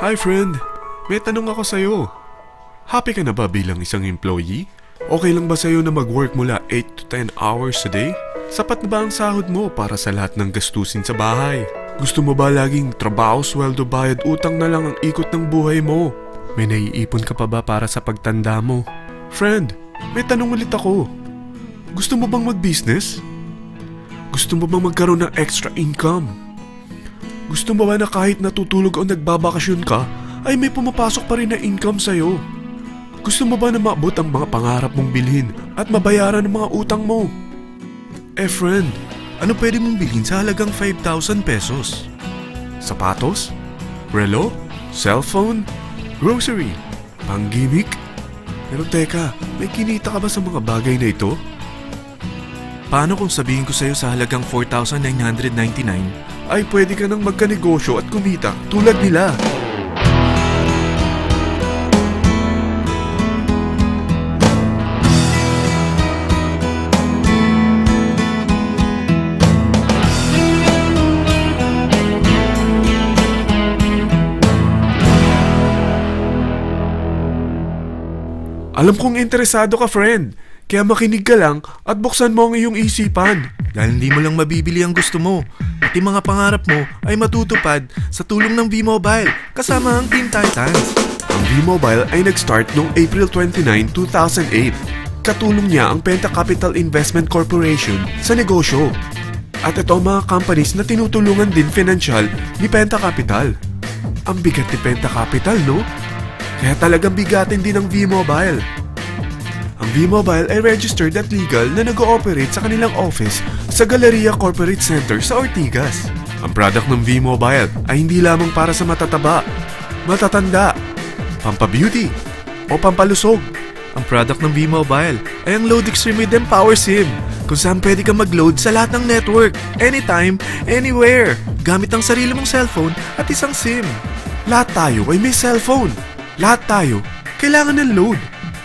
Hi friend, may tanong ako sa'yo. Happy ka na ba bilang isang employee? Okay lang ba sa'yo na mag-work mula 8 to 10 hours a day? Sapat na ba ang sahod mo para sa lahat ng gastusin sa bahay? Gusto mo ba laging trabaho, sweldo, bayad, utang na lang ang ikot ng buhay mo? May naiipon ka pa ba para sa pagtanda mo? Friend, may tanong ulit ako. Gusto mo bang mag-business? Gusto mo bang magkaroon ng extra income? Gusto mo ba na kahit natutulog o nagbabakasyon ka, ay may pumapasok pa rin na income sa'yo? Gusto mo ba na maabot ang mga pangarap mong bilhin at mabayaran ang mga utang mo? Friend, ano pwede mong bilhin sa halagang 5,000 pesos? Sapatos? Relo? Cellphone? Grocery? Pang-gimmick? Pero teka, may kinita ka ba sa mga bagay na ito? Paano kung sabihin ko sa'yo sa halagang 4,999 ay pwede ka nang magkanegosyo at kumita tulad nila? Alam kong interesado ka, friend. Kaya makinig ka lang at buksan mo ang iyong isipan. Dahil hindi mo lang mabibili ang gusto mo. At yung mga pangarap mo ay matutupad sa tulong ng V-Mobile kasama ang Team Titans. Ang V-Mobile ay nag-start noong April 29, 2008. Katulong niya ang Penta Capital Investment Corporation sa negosyo. At ito ang mga companies na tinutulungan din financial ni Penta Capital. Ang bigat ni Penta Capital, no? Kaya talagang bigatin din ang V-Mobile. Ang V-Mobile ay registered at legal na nag-ooperate sa kanilang office sa Galleria Corporate Center sa Ortigas. Ang product ng V-Mobile ay hindi lamang para sa matataba, matatanda, pampabeauty, o pampalusog. Ang product ng V-Mobile ay ang Load Extreme with Empower SIM, kung saan pwede kang mag-load sa lahat ng network, anytime, anywhere, gamit ang sarili mong cellphone at isang SIM. Lahat tayo ay may cellphone. Lahat tayo kailangan ng load.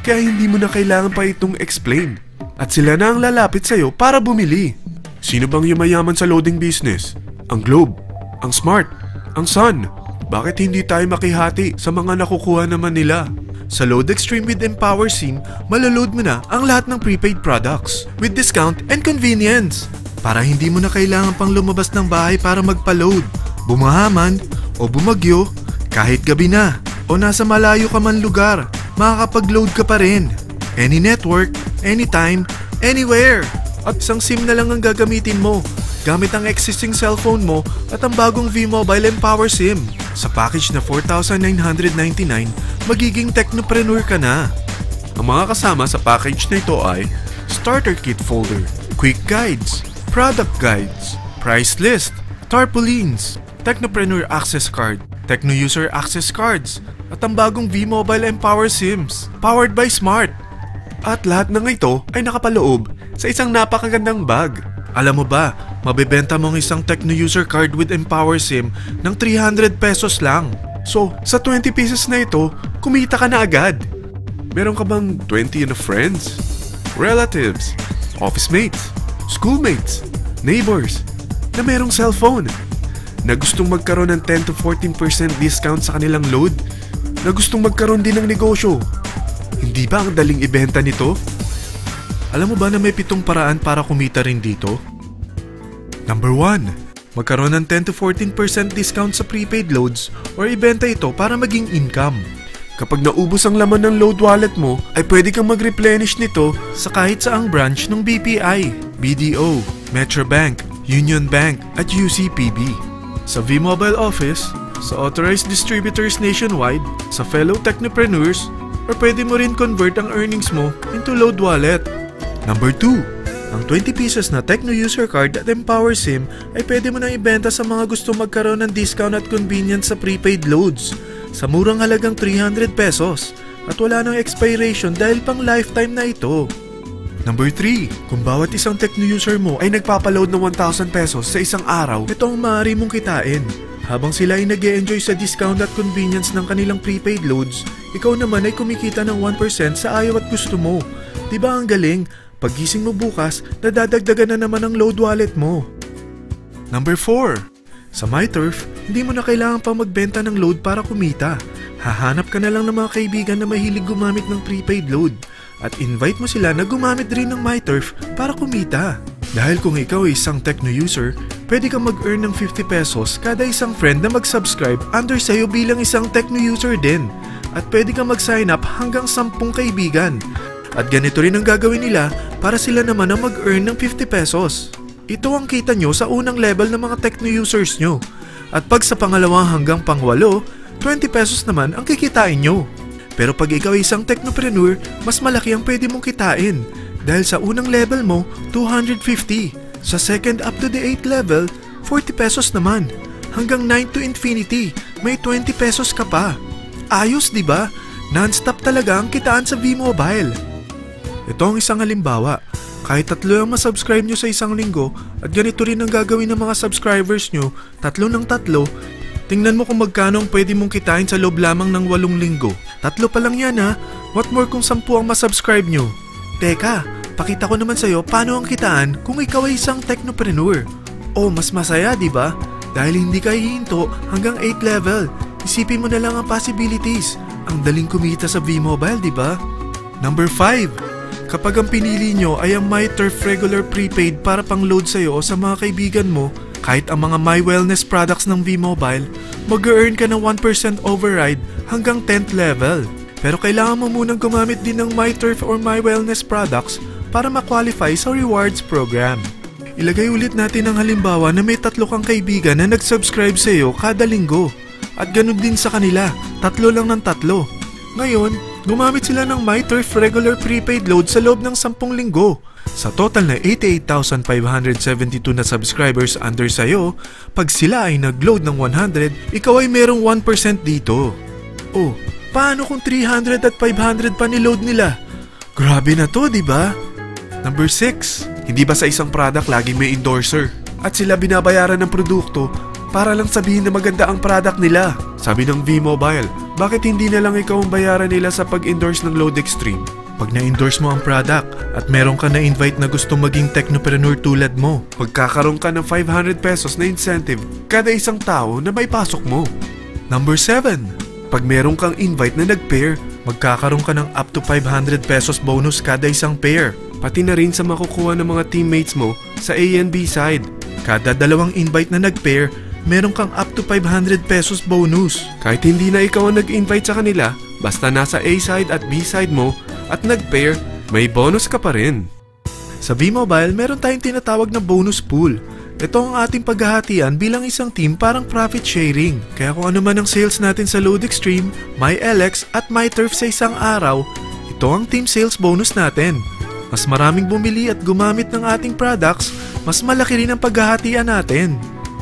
Kaya hindi mo na kailangan pa itong explain. At sila na ang lalapit sa'yo para bumili. Sino bang yumayaman sa loading business? Ang Globe, ang Smart, ang Sun. Bakit hindi tayo makihati sa mga nakukuha naman nila? Sa Load Extreme with Empower SIM, maloload mo na ang lahat ng prepaid products with discount and convenience. Para hindi mo na kailangan pang lumabas ng bahay para magpa-load. Bumahaman o bumagyo, kahit gabi na o nasa malayo ka man lugar, makakapag-load ka pa rin. Any network, anytime, anywhere. At isang SIM na lang ang gagamitin mo gamit ang existing cellphone mo at ang bagong V-Mobile Empower SIM. Sa package na 4,999, magiging technopreneur ka na. Ang mga kasama sa package na ito ay Starter Kit Folder, Quick Guides, Product Guides, Price List, Tarpaulins, Technopreneur Access Card, Techno User Access Cards, at ang bagong V-Mobile Empower SIMs, powered by Smart. At lahat ng ito ay nakapaloob sa isang napakagandang bag. Alam mo ba, mabebenta mo ang isang Techno User Card with Empower SIM ng 300 pesos lang. So, sa 20 pieces na ito, kumita ka na agad. Meron ka bang 20 na friends, relatives, office mates, schoolmates, neighbors, na merong cellphone, na gustong magkaroon ng 10 to 14% discount sa kanilang load, na gustong magkaroon din ng negosyo? Hindi ba ang daling ibenta nito? Alam mo ba na may 7 paraan para kumita rin dito? Number 1. Magkaroon ng 10 to 14% discount sa prepaid loads or ibenta ito para maging income. Kapag naubos ang laman ng load wallet mo, ay pwede kang mag-replenish nito sa kahit saang branch ng BPI, BDO, Metrobank, Union Bank at UCPB. Sa V-Mobile Office, sa authorized distributors nationwide, sa fellow technopreneurs, or pwede mo rin convert ang earnings mo into load wallet. Number 2. Ang 20 pieces na Techno User Card at Empower SIM ay pwede mo nang ibenta sa mga gusto magkaroon ng discount at convenience sa prepaid loads sa murang halagang 300 pesos at wala nang expiration dahil pang lifetime na ito. Number 3. Kung bawat isang Techno user mo ay nagpapaload ng 1,000 pesos sa isang araw, ito ang maaari mong kitain. Habang sila ay nag-e-enjoy sa discount at convenience ng kanilang prepaid loads, ikaw naman ay kumikita ng 1% sa ayaw at gusto mo. Diba ang galing? Paggising mo bukas, nadadagdagan na naman ang load wallet mo. Number 4. Sa MyTurf, hindi mo na kailangan pa magbenta ng load para kumita. Hahanap ka na lang ng mga kaibigan na mahilig gumamit ng prepaid load at invite mo sila na gumamit rin ng MyTurf para kumita. Dahil kung ikaw ay isang Tecno user, pwede kang mag-earn ng 50 pesos kada isang friend na mag-subscribe under sa'yo bilang isang Tecno user din. At pwede kang mag-sign up hanggang 10 kaibigan. At ganito rin ang gagawin nila para sila naman ang mag-earn ng 50 pesos. Ito ang kita nyo sa unang level ng mga Tecno users nyo. At pag sa pangalawa hanggang pang-8, 20 pesos naman ang kikitain nyo. Pero pag ikaw ay isang technopreneur, mas malaki ang pwede mong kitain. Dahil sa unang level mo, 250. Sa second up to the 8th level, 40 pesos naman. Hanggang 9 to infinity, may 20 pesos ka pa. Ayos, di ba? Non-stop talaga ang kitaan sa V-Mobile. Ito ang isang halimbawa. Kahit 3 ang masubscribe nyo sa isang linggo at ganito rin ang gagawin ng mga subscribers nyo, 3 ng 3, tingnan mo kung magkano ang pwede mong kitain sa loob lamang ng 8 linggo. 3 pa lang yan ha. What more kung 10 ang masubscribe nyo? Teka, pakita ko naman sa'yo paano ang kitaan kung ikaw ay isang technopreneur. Oh, mas masaya, di ba? Dahil hindi ka hihinto hanggang 8th level. Isipin mo na lang ang possibilities. Ang daling kumita sa V-Mobile, di ba? Number 5. Kapag ang pinili nyo ay ang MyTurf regular prepaid para pang-load sa'yo o sa mga kaibigan mo, kahit ang mga My Wellness products ng V-Mobile, mag-earn ka ng 1% override hanggang 10th level. Pero kailangan mo munang gumamit din ng MyTurf or My Wellness products para ma-qualify sa rewards program. Ilagay ulit natin ang halimbawa na may 3 kang kaibigan na nag-subscribe sa iyo kada linggo. At ganun din sa kanila, 3 lang ng 3. Ngayon, gumamit sila ng MyTurf regular prepaid load sa loob ng 10 linggo. Sa total na 88,572 na subscribers under sa'yo, pag sila ay nag-load ng 100, ikaw ay merong 1% dito. Oh, paano kung 300 at 500 pa niload nila? Grabe na to, di ba? Number 6. Hindi ba sa isang product laging may endorser? At sila binabayaran ng produkto para lang sabihin na maganda ang product nila. Sabi ng V-Mobile, bakit hindi na lang ikaw ang bayaran nila sa pag-endorse ng Load Extreme? Pag na-endorse mo ang product at meron ka na-invite na gusto maging technopreneur tulad mo, magkakaroon ka ng 500 pesos na incentive kada isang tao na may pasok mo. Number 7. Pag meron kang invite na nag-pair, magkakaroon ka ng up to 500 pesos bonus kada isang pair. Pati na rin sa makukuha ng mga teammates mo sa A and B side. Kada 2 invite na nag-pair, meron kang up to 500 pesos bonus. Kahit hindi na ikaw ang nag-invite sa kanila, basta nasa A side at B side mo at nag-pair, may bonus ka pa rin. Sa V-Mobile, meron tayong tinatawag na bonus pool. Ito ang ating paghahatian bilang isang team parang profit sharing. Kaya kung ano man ang sales natin sa Load Extreme, MyLX at MyTurf sa isang araw, ito ang team sales bonus natin. Mas maraming bumili at gumamit ng ating products, mas malaki rin ang paghahatian natin.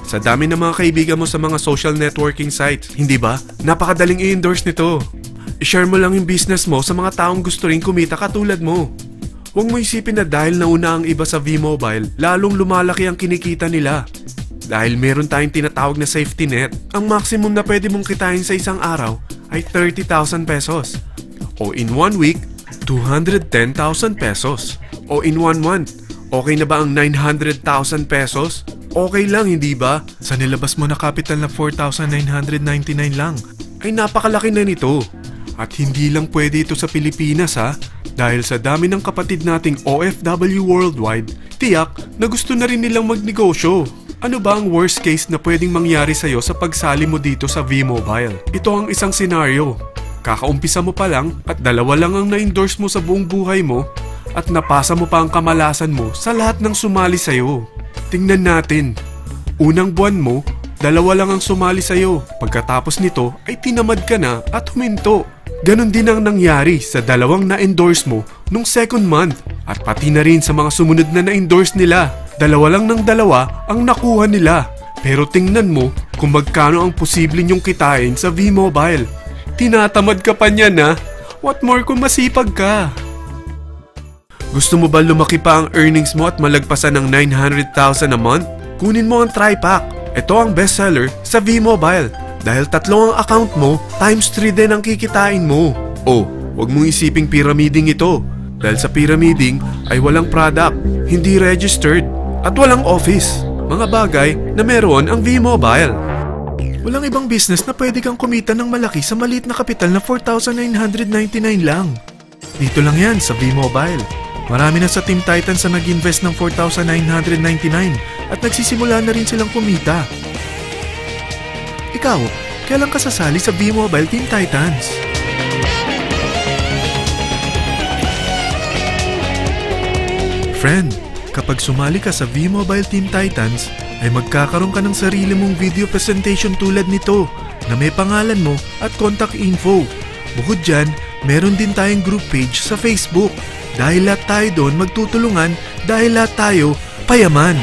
Sa dami ng mga kaibigan mo sa mga social networking sites, hindi ba? Napakadaling i-endorse nito. I-share mo lang yung business mo sa mga taong gusto rin kumita katulad mo. Huwag mo isipin na dahil nauna ang iba sa V-Mobile, lalong lumalaki ang kinikita nila. Dahil meron tayong tinatawag na safety net, ang maximum na pwede mong kitain sa isang araw ay 30,000 pesos. O in 1 week, 210,000 pesos. O in 1 month, okay na ba ang 900,000 pesos? Okay lang, hindi ba? Sa nilabas mo na capital na 4,999 lang, ay napakalaki na nito. At hindi lang pwede ito sa Pilipinas ha, dahil sa dami ng kapatid nating OFW worldwide, tiyak na gusto na rin nilang magnegosyo. Ano ba ang worst case na pwedeng mangyari sa'yo sa pagsali mo dito sa V-Mobile? Ito ang isang senaryo. Kakaumpisa mo pa lang at 2 lang ang na-endorse mo sa buong buhay mo at napasa mo pa ang kamalasan mo sa lahat ng sumali sa'yo. Tingnan natin. Unang buwan mo, 2 lang ang sumali sa'yo. Pagkatapos nito ay tinamad ka na at huminto. Ganon din ang nangyari sa 2 na-endorse mo nung second month at pati na rin sa mga sumunod na na-endorse nila. 2 lang ng 2 ang nakuha nila. Pero tingnan mo kung magkano ang posible nyong kitain sa V-Mobile. Tinatamad ka pa niyan ha? What more kung masipag ka? Gusto mo ba lumaki pa ang earnings mo at malagpasan ng 900,000 a month? Kunin mo ang TriPack. Ito ang bestseller sa V-Mobile. Dahil 3 ang account mo, times 3 din ang kikitain mo. Oh, wag mong isiping pyramiding ito. Dahil sa pyramiding ay walang product, hindi registered, at walang office. mga bagay na meron ang V-Mobile. Walang ibang business na pwede kang kumita ng malaki sa maliit na kapital na 4,999 lang. Dito lang yan sa V-Mobile. Marami na sa Team Titans na nag-invest ng 4,999 at nagsisimula na rin silang kumita. Ikaw, kailan ka sasali sa V-Mobile Team Titans? Friend, kapag sumali ka sa V-Mobile Team Titans, ay magkakaroon ka ng sarili mong video presentation tulad nito na may pangalan mo at contact info. Bukod dyan, meron din tayong group page sa Facebook. Dahil lahat tayo doon magtutulungan dahil lahat tayo payaman.